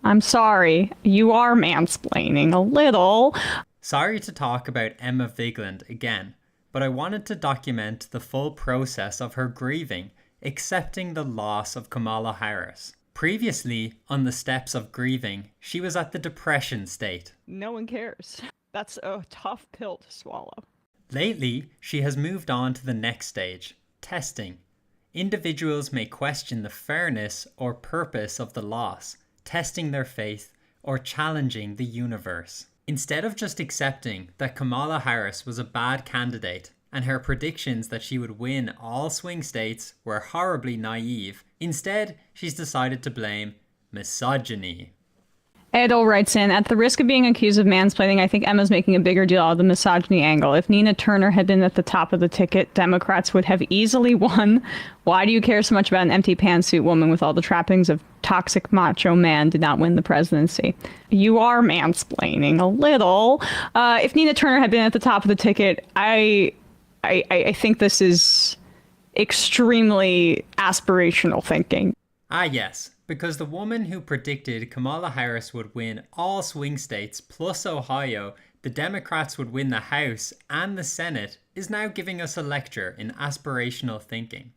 I'm sorry. You are mansplaining a little. Sorry to talk about Emma Vigeland again, but I wanted to document the full process of her grieving, accepting the loss of Kamala Harris. Previously, on the steps of grieving, she was at the depression state. No one cares. That's a tough pill to swallow. Lately, she has moved on to the next stage, testing. Individuals may question the fairness or purpose of the loss, testing their faith, or challenging the universe. Instead of just accepting that Kamala Harris was a bad candidate and her predictions that she would win all swing states were horribly naive, instead she's decided to blame misogyny. Edo writes in, at the risk of being accused of mansplaining, I think Emma's making a bigger deal out of the misogyny angle. If Nina Turner had been at the top of the ticket, Democrats would have easily won. Why do you care so much about an empty pantsuit woman with all the trappings of toxic macho man did not win the presidency? You are mansplaining a little. If Nina Turner had been at the top of the ticket, I think this is extremely aspirational thinking. Ah yes, because the woman who predicted Kamala Harris would win all swing states plus Ohio, the Democrats would win the House and the Senate, is now giving us a lecture in aspirational thinking.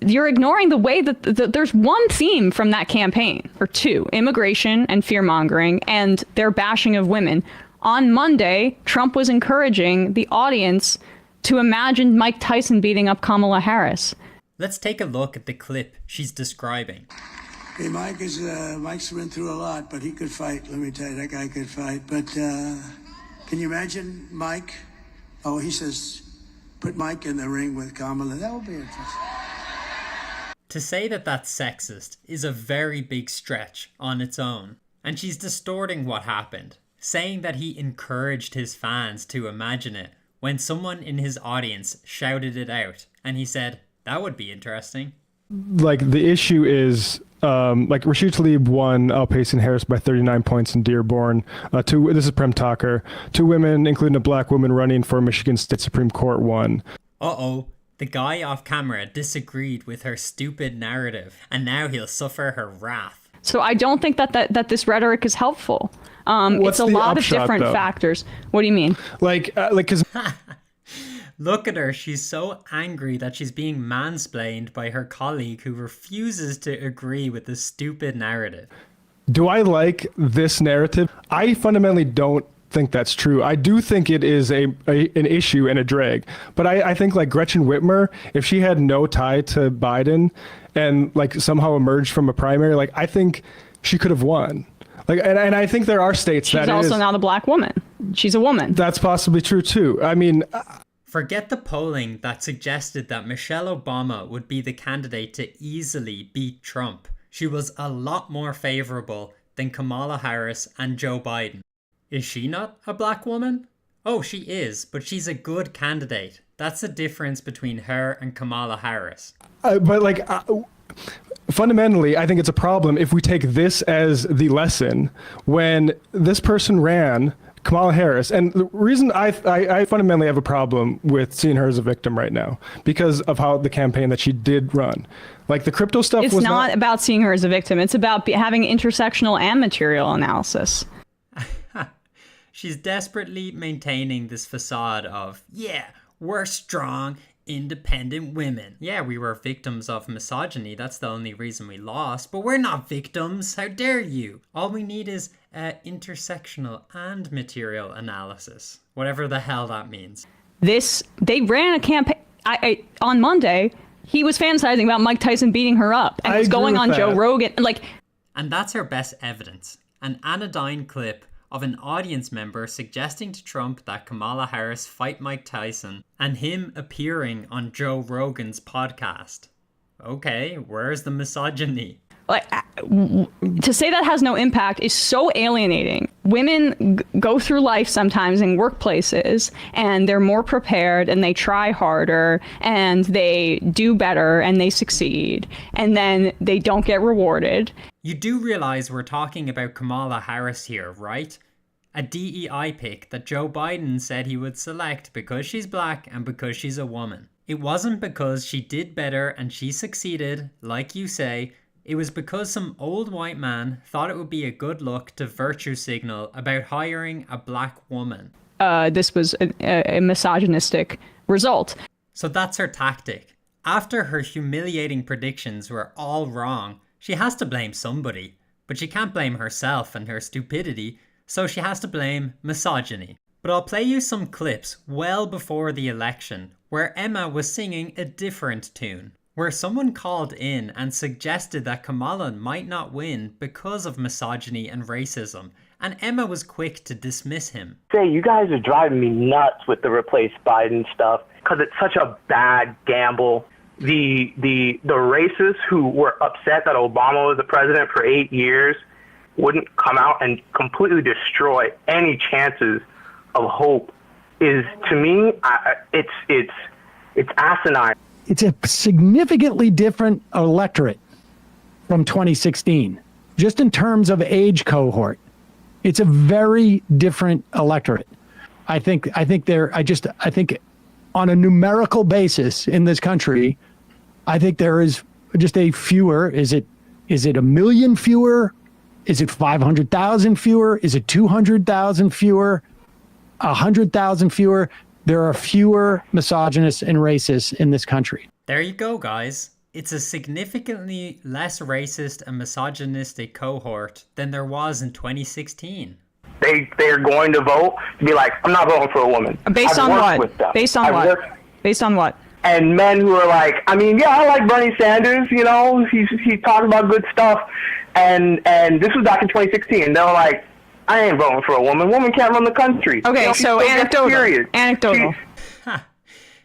You're ignoring the way that there's one theme from that campaign, or two: immigration and fear-mongering, and their bashing of women. On Monday, Trump was encouraging the audience to imagine Mike Tyson beating up Kamala Harris. Let's take a look at the clip she's describing. Hey, Mike's been through a lot, but he could fight. Let me tell you, that guy could fight. But can you imagine Mike? Oh, he says, put Mike in the ring with Kamala. That would be interesting. To say that that's sexist is a very big stretch on its own. And she's distorting what happened, saying that he encouraged his fans to imagine it when someone in his audience shouted it out and he said, that would be interesting. Like, the issue is, Rashid Tlaib won outpacing Harris by 39 points in Dearborn. This is Prem Tucker. Two women, including a black woman running for Michigan State Supreme Court, won. Uh-oh. The guy off camera disagreed with her stupid narrative, and now he'll suffer her wrath. So I don't think that this rhetoric is helpful. It's a lot of different factors. What do you mean? Because look at her. She's so angry that she's being mansplained by her colleague who refuses to agree with the stupid narrative. Do I like this narrative? I fundamentally don't think that's true. I do think it is an issue and a drag. But I think, like, Gretchen Whitmer, if she had no tie to Biden and, like, somehow emerged from a primary, like, I think she could have won. Like, and I think there are states She's also not a black woman. She's a woman. That's possibly true too. I mean, forget the polling that suggested that Michelle Obama would be the candidate to easily beat Trump. She was a lot more favorable than Kamala Harris and Joe Biden. Is she not a black woman? Oh, she is, but she's a good candidate. That's the difference between her and Kamala Harris. Fundamentally, I think it's a problem if we take this as the lesson when this person ran, Kamala Harris. And the reason I fundamentally have a problem with seeing her as a victim right now, because of how the campaign that she did run. Like, the crypto stuff was not about seeing her as a victim. It's about having intersectional and material analysis. She's desperately maintaining this facade of, yeah, we're strong, independent women. Yeah, we were victims of misogyny. That's the only reason we lost. But we're not victims. How dare you? All we need is intersectional and material analysis. Whatever the hell that means. They ran a campaign. On Monday, he was fantasizing about Mike Tyson beating her up. And was going on Joe Rogan. And that's her best evidence. An anodyne clip of an audience member suggesting to Trump that Kamala Harris fight Mike Tyson and him appearing on Joe Rogan's podcast. Okay, where's the misogyny? To say that has no impact is so alienating. Women go through life sometimes in workplaces and they're more prepared and they try harder and they do better and they succeed, and then they don't get rewarded. You do realize we're talking about Kamala Harris here, right? A DEI pick that Joe Biden said he would select because she's black and because she's a woman. It wasn't because she did better and she succeeded, like you say. It was because some old white man thought it would be a good look to virtue signal about hiring a black woman. This was a misogynistic result. So that's her tactic. After her humiliating predictions were all wrong, she has to blame somebody. But she can't blame herself and her stupidity, so she has to blame misogyny. But I'll play you some clips well before the election where Emma was singing a different tune, where someone called in and suggested that Kamala might not win because of misogyny and racism, and Emma was quick to dismiss him. Say, you guys are driving me nuts with the replace Biden stuff because it's such a bad gamble. The racists who were upset that Obama was the president for 8 years wouldn't come out and completely destroy any chances of hope is, to me, it's asinine. It's a significantly different electorate from 2016, just in terms of age cohort. It's a very different electorate. I think on a numerical basis in this country, I think there is just a fewer. Is it a million fewer? Is it 500,000 fewer? Is it 200,000 fewer? 100,000 fewer? There are fewer misogynists and racists in this country. There you go, guys. It's a significantly less racist and misogynistic cohort than there was in 2016. They're going to vote to be like, I'm not voting for a woman. Based on what? Based on what? Based on what? And men who are like, I mean, yeah, I like Bernie Sanders, you know, he's talking about good stuff. And this was back in 2016. And they were like, I ain't voting for a woman. Woman can't run the country. Okay, you know, so anecdotal.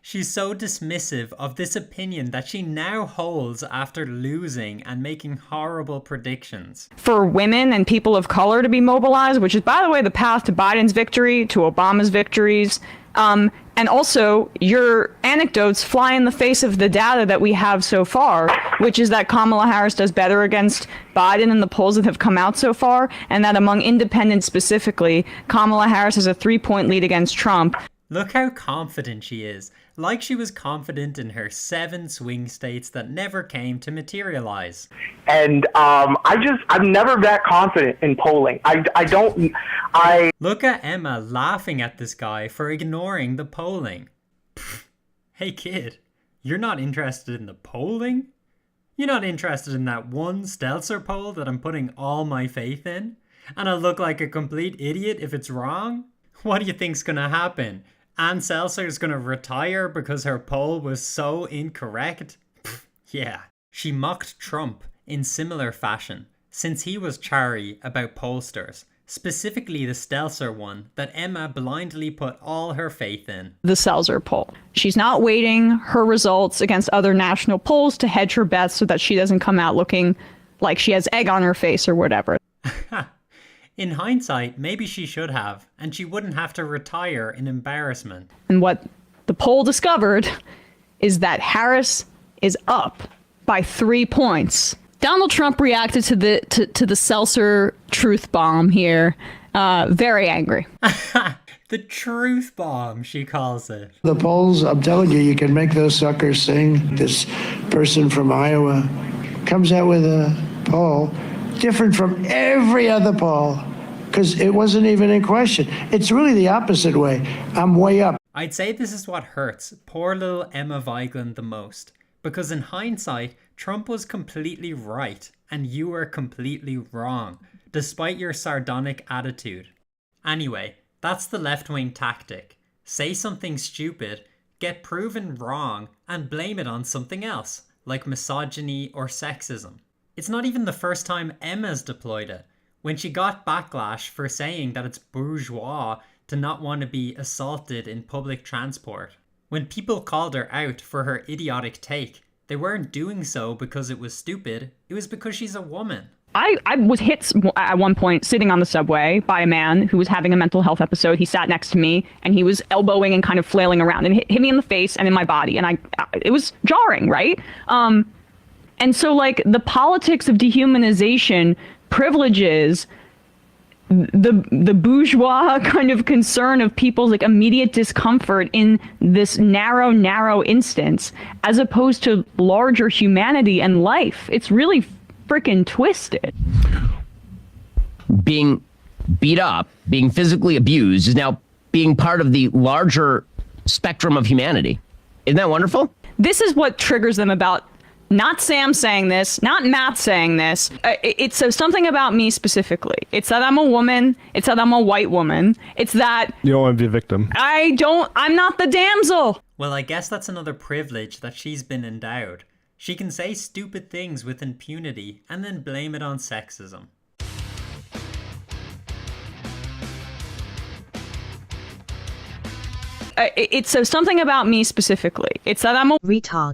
She's so dismissive of this opinion that she now holds after losing and making horrible predictions. For women and people of color to be mobilized, which is, by the way, the path to Biden's victory, to Obama's victories. And also, your anecdotes fly in the face of the data that we have so far, which is that Kamala Harris does better against Biden in the polls that have come out so far, and that among independents specifically, Kamala Harris has a 3-point lead against Trump. Look how confident she is. Like she was confident in her 7 swing states that never came to materialize. And I'm never that confident in polling. Look at Emma laughing at this guy for ignoring the polling. Pfft. Hey kid, you're not interested in the polling? You're not interested in that one Stelzer poll that I'm putting all my faith in? And I'll look like a complete idiot if it's wrong? What do you think's gonna happen? Ann Seltzer's gonna retire because her poll was so incorrect? Pfft, yeah. She mocked Trump in similar fashion, since he was chary about pollsters, specifically the Stelzer one that Emma blindly put all her faith in. The Seltzer poll. She's not weighting her results against other national polls to hedge her bets so that she doesn't come out looking like she has egg on her face or whatever. In hindsight, maybe she should have, and she wouldn't have to retire in embarrassment. And what the poll discovered is that Harris is up by 3 points. Donald Trump reacted to the Seltzer truth bomb here, very angry. The truth bomb, she calls it. The polls, I'm telling you, you can make those suckers sing. This person from Iowa comes out with a poll different from every other poll because it wasn't even in question. It's really the opposite way. I'm way up. I'd say this is what hurts poor little Emma Vigeland the most. Because in hindsight, Trump was completely right and you were completely wrong, despite your sardonic attitude. Anyway, that's the left-wing tactic. Say something stupid, get proven wrong, and blame it on something else, like misogyny or sexism. It's not even the first time Emma's deployed it. When she got backlash for saying that it's bourgeois to not want to be assaulted in public transport. When people called her out for her idiotic take, they weren't doing so because it was stupid, it was because she's a woman. I was hit at one point sitting on the subway by a man who was having a mental health episode. He sat next to me and he was elbowing and kind of flailing around and hit me in the face and in my body. And it was jarring, right? And so like the politics of dehumanization privileges the bourgeois kind of concern of people's like immediate discomfort in this narrow instance, as opposed to larger humanity and life. It's really freaking twisted. Being beat up, being physically abused is now being part of the larger spectrum of humanity. Isn't that wonderful? This is what triggers them about not Sam saying this, not Matt saying this. It's something about me specifically. It's that I'm a woman. It's that I'm a white woman. It's that You don't want to be a victim. I'm not the damsel. Well, I guess that's another privilege that she's been endowed. She can say stupid things with impunity and then blame it on sexism. It's something about me specifically. It's that I'm a retard.